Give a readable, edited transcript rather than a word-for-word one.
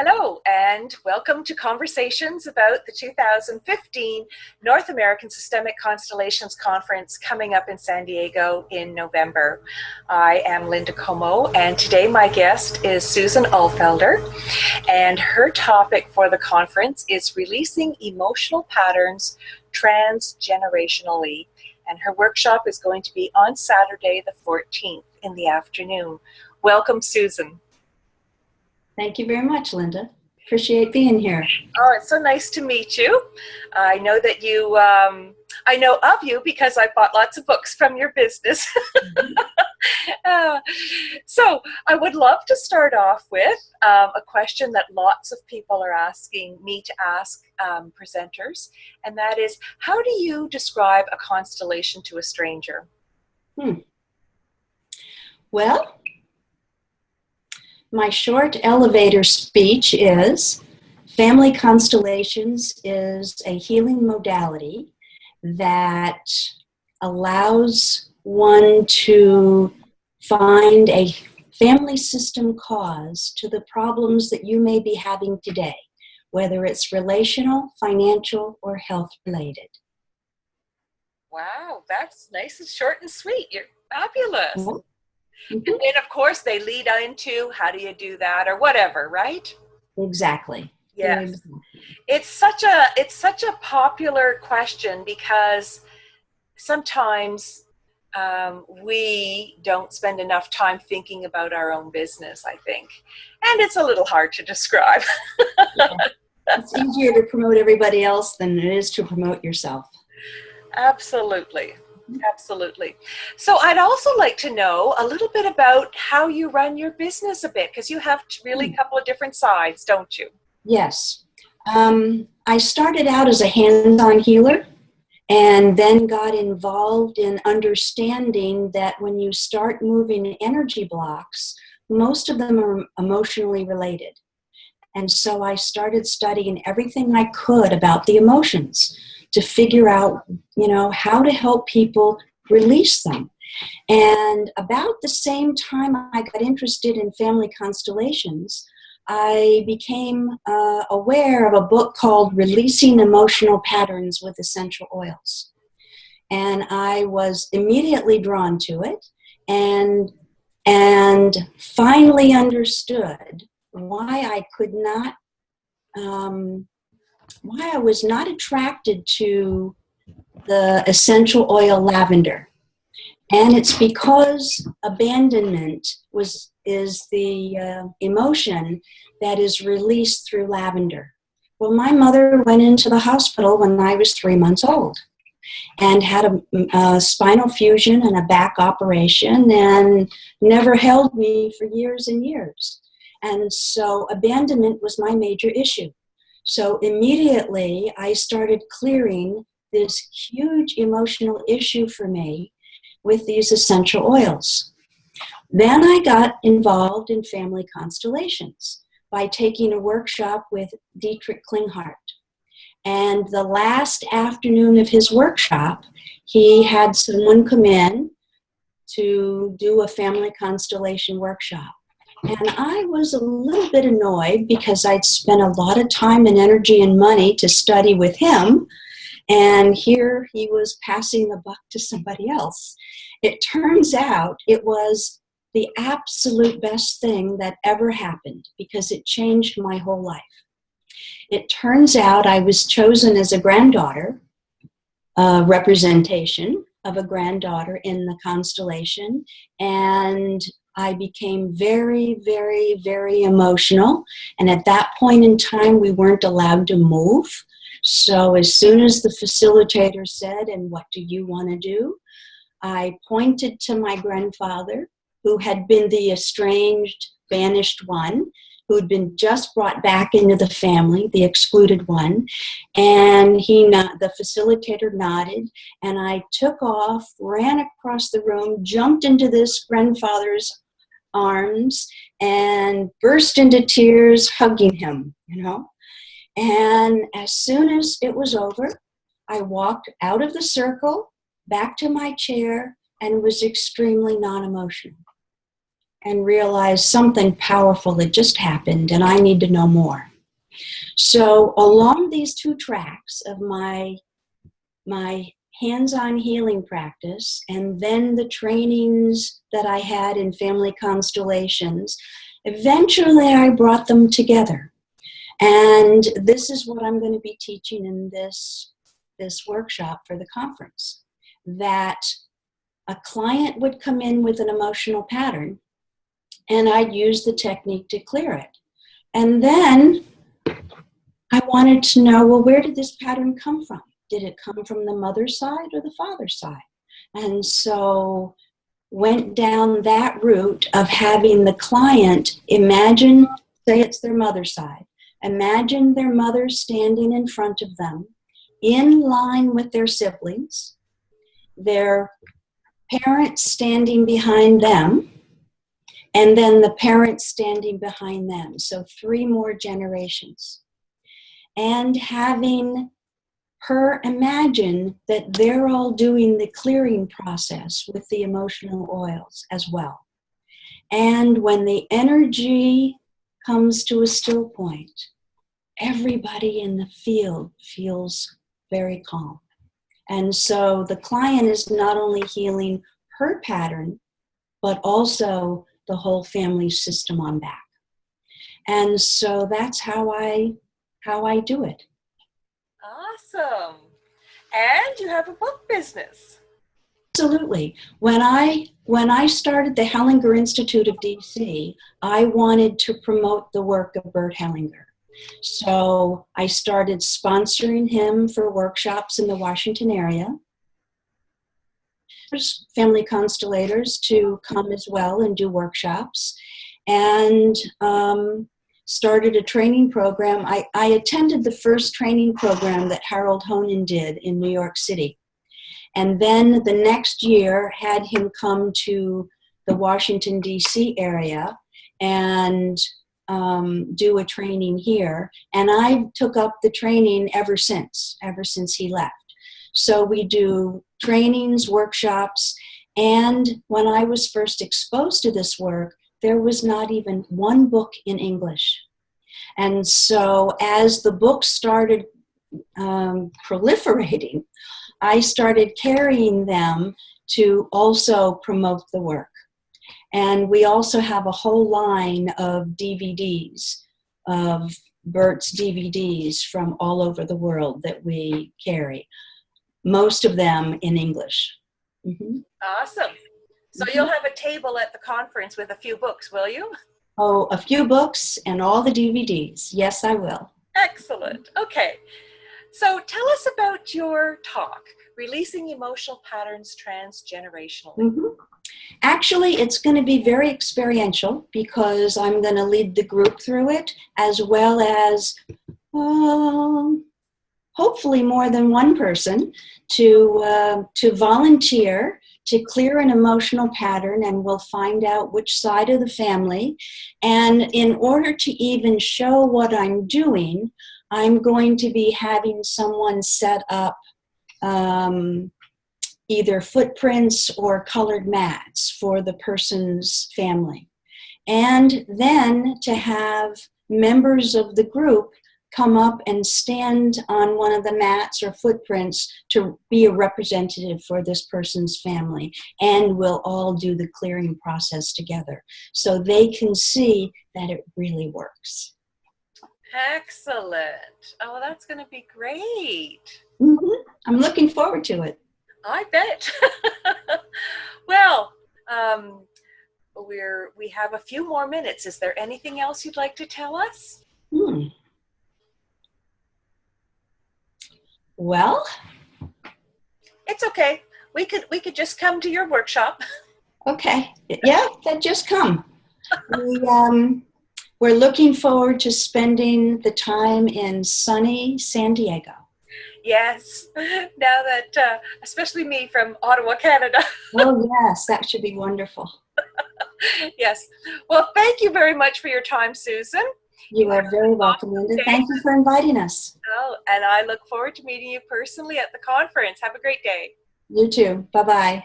Hello, and welcome to Conversations about the 2015 North American Systemic Constellations Conference coming up in San Diego in November. I am Linda Comeau, and today my guest is Susan Ulfelder, and her topic for the conference is Releasing Emotional Patterns Transgenerationally, and her workshop is going to be on Saturday the 14th in the afternoon. Welcome, Susan. Thank you very much, Linda. Appreciate being here. Oh, it's so nice to meet you. I know that I know of you because I bought lots of books from your business. So I would love to start off with a question that lots of people are asking me to ask presenters, and that is, how do you describe a constellation to a stranger? Well, my short elevator speech is, family constellations is a healing modality that allows one to find a family system cause to the problems that you may be having today, whether it's relational, financial, or health related. Wow, that's nice and short and sweet. You're fabulous. Well, and then, of course, they lead into how do you do that or whatever, right? Exactly. Yes. Exactly. It's such a popular question because sometimes we don't spend enough time thinking about our own business, I think. And it's a little hard to describe. Yeah. It's easier to promote everybody else than it is to promote yourself. Absolutely. Absolutely. So I'd also like to know a little bit about how you run your business a bit, because you have really a couple of different sides, don't you? Yes. I started out as a hands-on healer and then got involved in understanding that when you start moving energy blocks, most of them are emotionally related. And so I started studying everything I could about the emotions to figure out, how to help people release them. And about the same time I got interested in family constellations, I became aware of a book called Releasing Emotional Patterns with Essential Oils. And I was immediately drawn to it and finally understood why I could not, why I was not attracted to the essential oil lavender. And it's because abandonment is the emotion that is released through lavender. Well, my mother went into the hospital when I was 3 months old and had a spinal fusion and a back operation and never held me for years and years. And so abandonment was my major issue. So immediately I started clearing this huge emotional issue for me with these essential oils. Then I got involved in family constellations by taking a workshop with Dietrich Klinghardt. And the last afternoon of his workshop, he had someone come in to do a family constellation workshop. And I was a little bit annoyed because I'd spent a lot of time and energy and money to study with him. And here he was passing the buck to somebody else. It turns out it was the absolute best thing that ever happened because it changed my whole life. It turns out I was chosen as a granddaughter, representation of a granddaughter in the constellation, and I became very, very, very emotional. And at that point in time, we weren't allowed to move. So as soon as the facilitator said, "And what do you want to do?" I pointed to my grandfather, who had been the estranged, banished one, who had been just brought back into the family, the excluded one. And the facilitator nodded, and I took off, ran across the room, jumped into this grandfather's arms, and burst into tears, hugging him, And as soon as it was over, I walked out of the circle, back to my chair, and was extremely non-emotional. and realize something powerful had just happened and I need to know more. So along these two tracks of my hands-on healing practice and then the trainings that I had in family constellations, eventually I brought them together. And this is what I'm going to be teaching in this workshop for the conference, that a client would come in with an emotional pattern and I'd use the technique to clear it. And then I wanted to know, well, where did this pattern come from? Did it come from the mother's side or the father's side? And so went down that route of having the client imagine, say it's their mother's side, imagine their mother standing in front of them in line with their siblings, their parents standing behind them, and then the parents standing behind them. So 3 more generations. And having her imagine that they're all doing the clearing process with the emotional oils as well. And when the energy comes to a still point, everybody in the field feels very calm. And so the client is not only healing her pattern, but also the whole family system on back. And so that's how I do it. Awesome. And you have a book business. Absolutely. When I started the Hellinger Institute of DC, I wanted to promote the work of Bert Hellinger. So I started sponsoring him for workshops in the Washington area. There's family constellators to come as well and do workshops, and started a training program. I attended the first training program that Harold Honan did in New York City. And then the next year had him come to the Washington, D.C. area and do a training here. And I took up the training ever since he left. So we do trainings, workshops, and when I was first exposed to this work, there was not even one book in English. And so as the books started proliferating, I started carrying them to also promote the work. And we also have a whole line of DVDs, of Bert's DVDs from all over the world that we carry, most of them in English. Mm-hmm. Awesome. So you'll have a table at the conference with a few books, will you? Oh, a few books and all the DVDs. Yes, I will. Excellent. Okay. So tell us about your talk, Releasing Emotional Patterns Transgenerationally. Mm-hmm. Actually, it's going to be very experiential because I'm going to lead the group through it, as well as hopefully more than one person to volunteer to clear an emotional pattern, and we'll find out which side of the family. And in order to even show what I'm doing, I'm going to be having someone set up either footprints or colored mats for the person's family. And then to have members of the group come up and stand on one of the mats or footprints to be a representative for this person's family. And we'll all do the clearing process together so they can see that it really works. Excellent. Oh, that's going to be great. Mm-hmm. I'm looking forward to it. I bet. Well, we have a few more minutes. Is there anything else you'd like to tell us? Well, it's okay. We could just come to your workshop. Okay. Yeah, that just come. We're looking forward to spending the time in sunny San Diego. Yes, now that, especially me from Ottawa, Canada. Oh, yes, that should be wonderful. Yes. Well, thank you very much for your time, Susan. You are very welcome, Linda. Thank you for inviting us. Oh, and I look forward to meeting you personally at the conference. Have a great day. You too. Bye-bye. Bye.